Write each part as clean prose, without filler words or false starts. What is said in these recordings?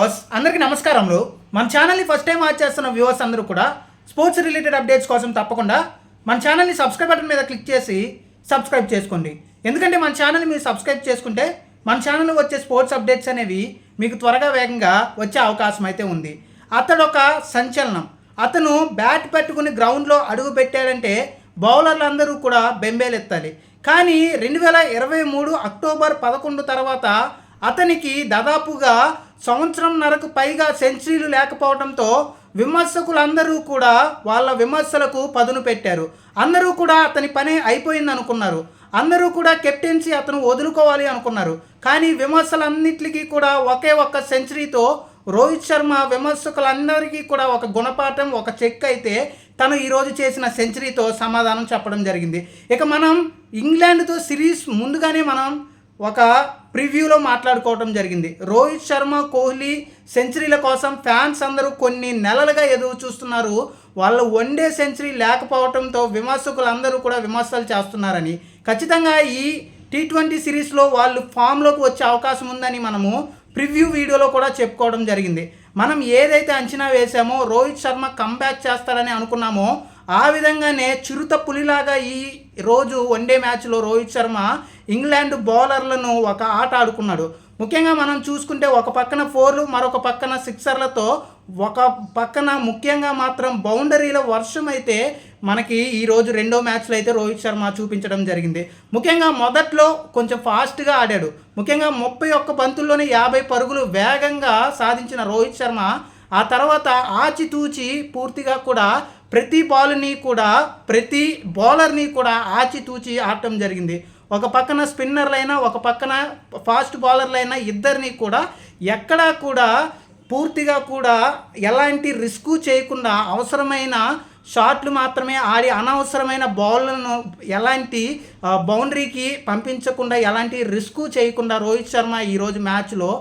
Viewers అందరికీ నమస్కారములు. మన ఛానల్ని ఫస్ట్ టైం వాచ్ చేస్తున్న వ్యూవర్స్ అందరూ కూడా స్పోర్ట్స్ రిలేటెడ్ అప్డేట్స్ కోసం తప్పకుండా మన ఛానల్ని సబ్స్క్రైబ్ బటన్ మీద క్లిక్ చేసి సబ్స్క్రైబ్ చేసుకోండి. ఎందుకంటే మన ఛానల్ని మీరు సబ్స్క్రైబ్ చేసుకుంటే మన ఛానల్లో వచ్చే స్పోర్ట్స్ అప్డేట్స్ అనేవి మీకు త్వరగా వేగంగా వచ్చే అవకాశం అయితే ఉంది. అతడు ఒక సంచలనం. అతను బ్యాట్ పెట్టుకుని గ్రౌండ్లో అడుగు పెట్టాడంటే బౌలర్లు అందరూ కూడా బెంబేలెత్తాలి. కానీ 2023 అక్టోబర్ 11 తర్వాత అతనికి దాదాపుగా సంవత్సరంన్నరకు పైగా సెంచరీలు లేకపోవడంతో విమర్శకులందరూ కూడా వాళ్ళ విమర్శలకు పదును పెట్టారు. అందరూ కూడా అతని పని అయిపోయింది అనుకున్నారు. అందరూ కూడా కెప్టెన్సీ అతను వదులుకోవాలి అనుకున్నారు. కానీ విమర్శలన్నింటికి కూడా ఒకే ఒక్క సెంచరీతో రోహిత్ శర్మ విమర్శకులందరికీ కూడా ఒక గుణపాఠం, ఒక చెక్ అయితే తను ఈరోజు చేసిన సెంచరీతో సమాధానం చెప్పడం జరిగింది. ఇక మనం ఇంగ్లాండ్తో సిరీస్ ముందుగానే మనం ఒక ప్రివ్యూలో మాట్లాడుకోవడం జరిగింది. రోహిత్ శర్మ, కోహ్లీ సెంచరీల కోసం ఫ్యాన్స్ అందరూ కొన్ని నెలలుగా ఎదురు చూస్తున్నారు. వాళ్ళు వన్డే సెంచరీ లేకపోవడంతో విమర్శకులందరూ కూడా విమర్శలు చేస్తున్నారని. ఖచ్చితంగా ఈ T20 సిరీస్లో వాళ్ళు ఫామ్లోకి వచ్చే అవకాశం ఉందని మనము ప్రివ్యూ వీడియోలో కూడా చెప్పుకోవడం జరిగింది. మనం ఏదైతే అంచనా వేసామో రోహిత్ శర్మ కంబ్యాక్ చేస్తాడని అనుకున్నామో ఆ విధంగానే చిరుత పులిలాగా ఈ రోజు వన్డే మ్యాచ్లో రోహిత్ శర్మ ఇంగ్లాండ్ బౌలర్లను ఒక ఆట ఆడుకున్నాడు. ముఖ్యంగా మనం చూసుకుంటే ఒక పక్కన 4లు, మరొక పక్కన 6లతో, ఒక పక్కన ముఖ్యంగా మాత్రం బౌండరీల వర్షం అయితే మనకి ఈరోజు రెండో మ్యాచ్లో అయితే రోహిత్ శర్మ చూపించడం జరిగింది. ముఖ్యంగా మొదట్లో కొంచెం ఫాస్ట్గా ఆడాడు. ముఖ్యంగా 31 బంతుల్లోనే 50 పరుగులు వేగంగా సాధించిన రోహిత్ శర్మ ఆ తర్వాత ఆచితూచి పూర్తిగా కూడా ప్రతి బాల్ని కూడా ప్రతి బౌలర్ని కూడా ఆచితూచి ఆడటం జరిగింది. ఒక పక్కన స్పిన్నర్లైనా, ఒక పక్కన ఫాస్ట్ బౌలర్లైనా ఇద్దరిని కూడా ఎక్కడా కూడా పూర్తిగా కూడా ఎలాంటి రిస్క్ చేయకుండా అవసరమైన షాట్లు మాత్రమే ఆడి అనవసరమైన బాల్లను ఎలాంటి బౌండరీకి పంపించకుండా ఎలాంటి రిస్క్ చేయకుండా రోహిత్ శర్మ ఈరోజు మ్యాచ్లో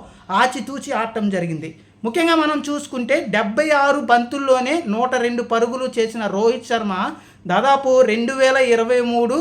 ఆచితూచి ఆడటం జరిగింది. ముఖ్యంగా మనం చూసుకుంటే 76 బంతుల్లోనే 102 పరుగులు చేసిన రోహిత్ శర్మ దాదాపు 2023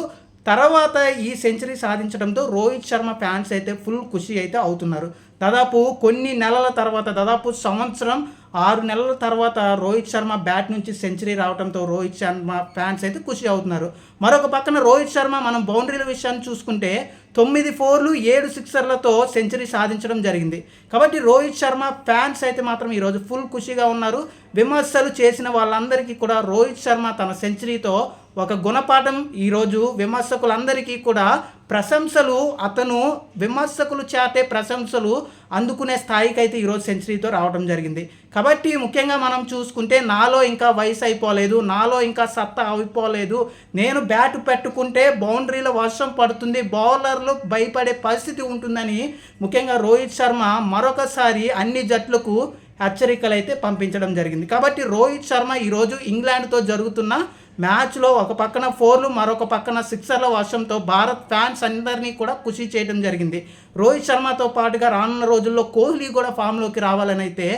తర్వాత ఈ సెంచరీ సాధించడంతో రోహిత్ శర్మ ఫ్యాన్స్ అయితే ఫుల్ ఖుషి అయితే అవుతున్నారు. దాదాపు కొన్ని నెలల తర్వాత, దాదాపు సంవత్సరం 6 నెలల తర్వాత రోహిత్ శర్మ బ్యాట్ నుంచి సెంచరీ రావడంతో రోహిత్ శర్మ ఫ్యాన్స్ అయితే ఖుషి అవుతున్నారు. మరొక పక్కన రోహిత్ శర్మ మనం బౌండరీల విషయాన్ని చూసుకుంటే 9 4లు 7 6లతో సెంచరీ సాధించడం జరిగింది. కాబట్టి రోహిత్ శర్మ ఫ్యాన్స్ అయితే మాత్రం ఈరోజు ఫుల్ ఖుషిగా ఉన్నారు. విమర్శలు చేసిన వాళ్ళందరికీ కూడా రోహిత్ శర్మ తన సెంచరీతో ఒక గుణపాఠం ఈరోజు విమర్శకులందరికీ కూడా ప్రశంసలు, అతను విమర్శకులు చాటే ప్రశంసలు అందుకునే స్థాయికి అయితే ఈరోజు సెంచరీతో రావడం జరిగింది. కాబట్టి ముఖ్యంగా మనం చూసుకుంటే నాలో ఇంకా వయసు అయిపోలేదు, నాలో ఇంకా సత్తా అయిపోలేదు, నేను బ్యాట్ పెట్టుకుంటే బౌండరీలో వర్షం పడుతుంది, బౌలర్లు భయపడే పరిస్థితి ఉంటుందని ముఖ్యంగా రోహిత్ శర్మ మరొకసారి అన్ని జట్లకు హెచ్చరికలు అయితే పంపించడం జరిగింది. కాబట్టి రోహిత్ శర్మ ఈరోజు ఇంగ్లాండ్తో జరుగుతున్న మ్యాచ్లో ఒక పక్కన 4లు, మరొక పక్కన 6ల వర్షంతో భారత్ ఫ్యాన్స్ అందరినీ కూడా ఖుషి చేయడం జరిగింది. రోహిత్ శర్మతో పాటుగా రానున్న రోజుల్లో కోహ్లీ కూడా ఫామ్లోకి రావాలని అయితే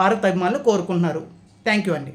భారత్ అభిమానులు కోరుకుంటున్నారు. థ్యాంక్ యూ అండి.